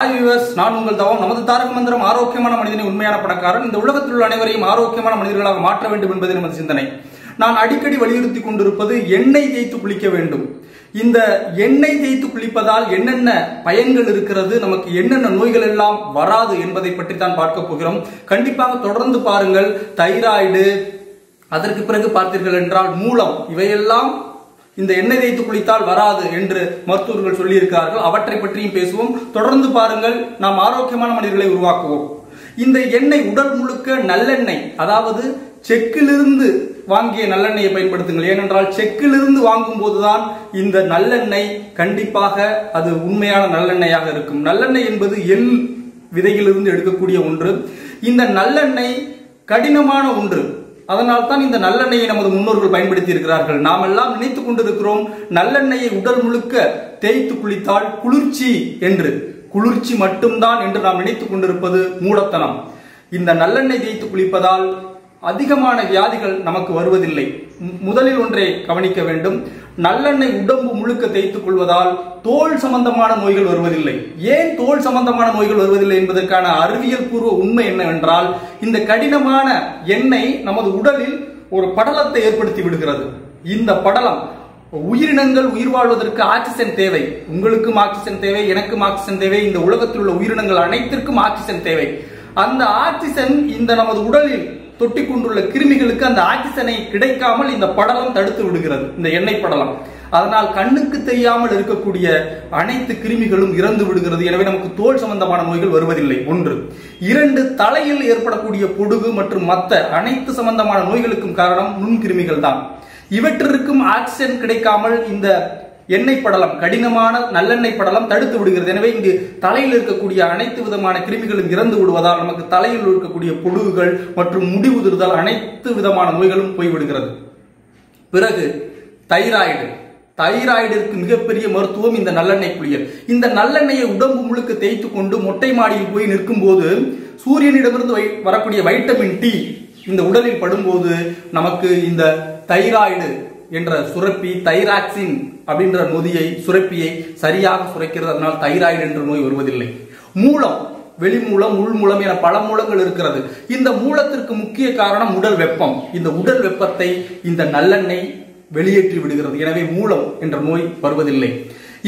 நான் உங்கள் தவம். நமது தாரக மந்திரம் ஆரோக்கியமான மனிதனை உண்மையான பணக்காரன். இந்த உலகத்தில் உள்ள அனைவரையும் ஆரோக்கியமான மனிதர்களாக மாற்ற வேண்டும் என்பது நமது சிந்தனை. நான் அடிக்கடி வலியுறுத்தி கொண்டிருப்பது எண்ணெய் தேய்த்து குளிக்க வேண்டும். இந்த எண்ணெய் தேய்த்து குளிப்பதால் என்னென்ன பயன்கள் இருக்கிறது, நமக்கு என்னென்ன நோய்கள் எல்லாம் வராது என்பதை பற்றி தான் பார்க்க போகிறோம். கண்டிப்பாக தொடர்ந்து பாருங்கள். தைராய்டு, அதற்கு பிறகு பார்த்தீர்கள் என்றால் மூலம், இவையெல்லாம் இந்த எண்ணெய் தேய்த்து குளித்தால் வராது என்று மருத்துவர்கள் சொல்லி இருக்கிறார்கள். அவற்றை பற்றியும் பேசுவோம். தொடர்ந்து பாருங்கள். நாம் ஆரோக்கியமான மனிதர்களை உருவாக்குவோம். இந்த எண்ணெய் உடல் முழுக்க நல்லெண்ணெய், அதாவது செக்கிலிருந்து வாங்கிய நல்லெண்ணெயை பயன்படுத்துங்கள். ஏனென்றால் செக்கிலிருந்து வாங்கும் போதுதான் இந்த நல்லெண்ணெய் கண்டிப்பாக அது உண்மையான நல்லெண்ணெயாக இருக்கும். நல்லெண்ணெய் என்பது எள் விதையிலிருந்து எடுக்கக்கூடிய ஒன்று. இந்த நல்லெண்ணெய் கடினமான ஒன்று. அதனால் தான் இந்த நல்லெண்ணெயை நமது முன்னோர்கள் பயன்படுத்தி இருக்கிறார்கள். நாம் எல்லாம் நினைத்துக் கொண்டிருக்கிறோம் நல்லெண்ணெயை உடல் முழுக்க தேய்த்து குளித்தால் குளிர்ச்சி என்று. குளிர்ச்சி மட்டும்தான் என்று நாம் நினைத்துக் கொண்டிருப்பது மூடத்தனம். இந்த நல்லெண்ணெய் தேய்த்து குளிப்பதால் அதிகமான வியாதிகள் நமக்கு வருவதில்லை. முதலில் ஒன்றை கவனிக்க வேண்டும். நல்லெண்ணெய் உடம்பு முழுக்க தேய்த்துக் கொள்வதால் தோல் சம்பந்தமான நோய்கள் வருவதில்லை. ஏன் தோல் சம்பந்தமான நோய்கள் வருவதில்லை என்பதற்கான அறிவியல் பூர்வ உண்மை என்னவென்றால், இந்த கடினமான எண்ணெய் நமது உடலில் ஒரு படலத்தை ஏற்படுத்தி விடுகிறது. இந்த படலம், உயிரினங்கள் உயிர் வாழ்வதற்கு ஆக்சிஜன் தேவை. உங்களுக்கும் ஆக்சிஜன் தேவை, எனக்கும் ஆக்சிஜன் தேவை, இந்த உலகத்தில் உள்ள உயிரினங்கள் அனைத்திற்கும் ஆக்சிஜன் தேவை. அந்த ஆக்சிஜன் இந்த நமது உடலில் தொட்டி கொண்டுள்ள கிருமிகளுக்கு அந்த ஆக்சிஜனை கிடைக்காமல் இந்த படலம் தடுத்து விடுகிறது, இந்த எண்ணெய் படலம். அதனால் கண்ணுக்கு தெரியாமல் இருக்கக்கூடிய அனைத்து கிருமிகளும் இறந்து விடுகிறது. எனவே நமக்கு தோல் சம்பந்தமான நோய்கள் வருவதில்லை. 1. 2, தலையில் ஏற்படக்கூடிய பொடுகு மற்றும் மற்ற அனைத்து சம்பந்தமான நோய்களுக்கும் காரணம் நுண்கிருமிகள் தான். இவற்றிற்கும் ஆக்சிஜன் கிடைக்காமல் இந்த எண்ணெய் படலம், கடினமான நல்லெண்ணெய் படலம் தடுத்து விடுகிறது. எனவே இங்கு தலையில் இருக்கக்கூடிய அனைத்து விதமான கிருமிகளும் இறந்து விடுவதால் நமக்கு தலையில் இருக்கக்கூடிய பொடுகுகள் மற்றும் முடி உதிர்தல் அனைத்து விதமான நோய்களும் போய்விடுகிறது. பிறகு தைராய்டு. தைராய்டிற்கு மிகப்பெரிய மருத்துவம் இந்த நல்லெண்ணெய் குளியல். இந்த நல்லெண்ணெயை உடம்பு முழுக்க தேய்த்து கொண்டு மொட்டை மாடியில் போய் நிற்கும் போது சூரியனிடமிருந்து வரக்கூடிய வைட்டமின் டி இந்த உடலில் படும்போது நமக்கு இந்த தைராய்டு என்ற சுரப்பி, தைராக்சின் அப்படின்ற நொதியை, சுரப்பியை சரியாக சுரைக்கிறது. அதனால் தைராய்டு என்ற நோய் வருவதில்லை. மூலம், வெளிமூலம், உள்மூலம் என பல மூலங்கள் இருக்கிறது. இந்த மூலத்திற்கு முக்கிய காரணம் உடல் வெப்பம். இந்த உடல் வெப்பத்தை இந்த நல்லெண்ணெய் வெளியேற்றி விடுகிறது. எனவே மூலம் என்ற நோய் வருவதில்லை.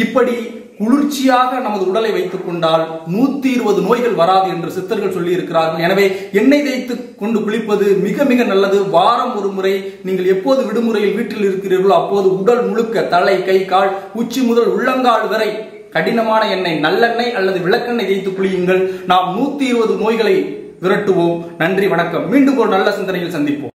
இப்படி குளிர்ச்சியாக நமது உடலை வைத்துக் கொண்டால் 120 நோய்கள் வராது என்று சித்தர்கள் சொல்லி இருக்கிறார்கள். எனவே எண்ணெய் தேய்த்து கொண்டு குளிப்பது மிக மிக நல்லது. வாரம் ஒரு முறை, நீங்கள் எப்போது விடுமுறையில் வீட்டில் இருக்கிறீர்களோ அப்போது உடல் முழுக்க, தலை, கை, கால், உச்சி முதல் உள்ளங்கால் வரை கடினமான எண்ணெய், நல்லெண்ணெய் அல்லது விளக்கெண்ணெய் தேய்த்து குளியுங்கள். நாம் 120 நோய்களை விரட்டுவோம். நன்றி, வணக்கம். மீண்டும் ஒரு நல்ல சிந்தனையில் சந்திப்போம்.